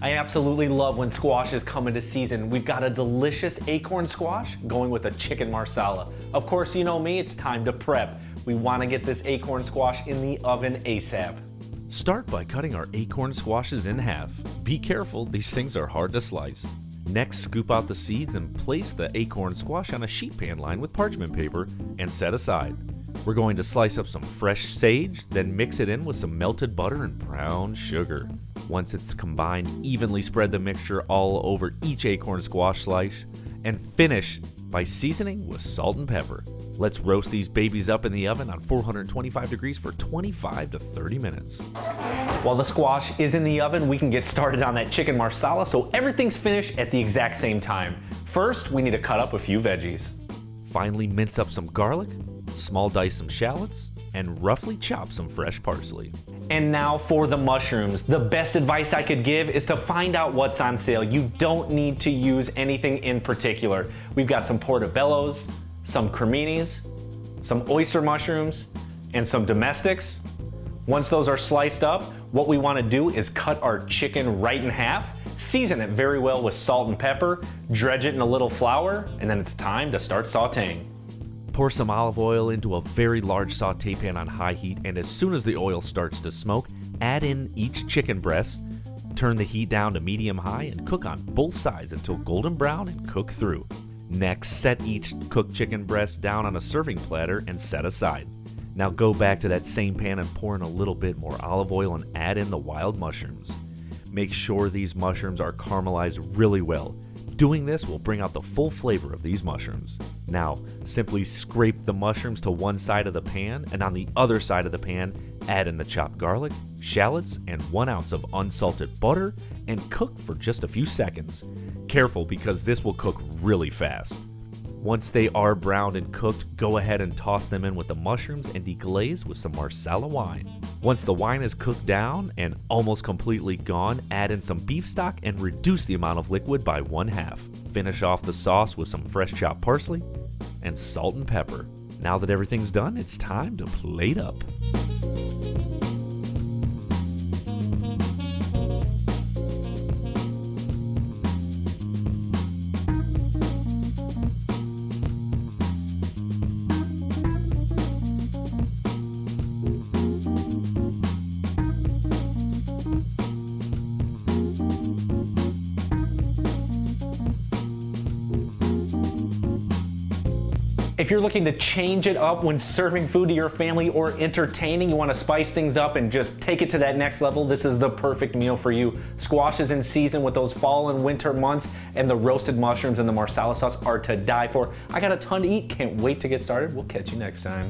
I absolutely love when squashes come into season. We've got a delicious acorn squash going with a chicken marsala. Of course, you know me, it's time to prep. We want to get this acorn squash in the oven ASAP. Start by cutting our acorn squashes in half. Be careful, these things are hard to slice. Next, scoop out the seeds and place the acorn squash on a sheet pan lined with parchment paper and set aside. We're going to slice up some fresh sage, then mix it in with some melted butter and brown sugar. Once it's combined, evenly spread the mixture all over each acorn squash slice and finish by seasoning with salt and pepper. Let's roast these babies up in the oven on 425 degrees for 25 to 30 minutes. While the squash is in the oven, we can get started on that chicken marsala so everything's finished at the exact same time. First, we need to cut up a few veggies. Finally, mince up some garlic, small dice some shallots, and roughly chop some fresh parsley. And now for the mushrooms. The best advice I could give is to find out what's on sale. You don't need to use anything in particular. We've got some portobellos, some creminis, some oyster mushrooms, and some domestics. Once those are sliced up, what we want to do is cut our chicken right in half, season it very well with salt and pepper, dredge it in a little flour, and then it's time to start sauteing. Pour some olive oil into a very large saute pan on high heat, and as soon as the oil starts to smoke, add in each chicken breast. Turn the heat down to medium-high and cook on both sides until golden brown and cook through. Next, set each cooked chicken breast down on a serving platter and set aside. Now go back to that same pan and pour in a little bit more olive oil and add in the wild mushrooms. Make sure these mushrooms are caramelized really well. Doing this will bring out the full flavor of these mushrooms. Now, simply scrape the mushrooms to one side of the pan, and on the other side of the pan, add in the chopped garlic, shallots, and 1 ounce of unsalted butter, and cook for just a few seconds. Careful, because this will cook really fast. Once they are browned and cooked, go ahead and toss them in with the mushrooms and deglaze with some Marsala wine. Once the wine is cooked down and almost completely gone, add in some beef stock and reduce the amount of liquid by 1/2. Finish off the sauce with some fresh chopped parsley and salt and pepper. Now that everything's done, it's time to plate up. If you're looking to change it up when serving food to your family or entertaining, you want to spice things up and just take it to that next level, this is the perfect meal for you. Squash is in season with those fall and winter months, and the roasted mushrooms and the Marsala sauce are to die for. I got a ton to eat, can't wait to get started. We'll catch you next time.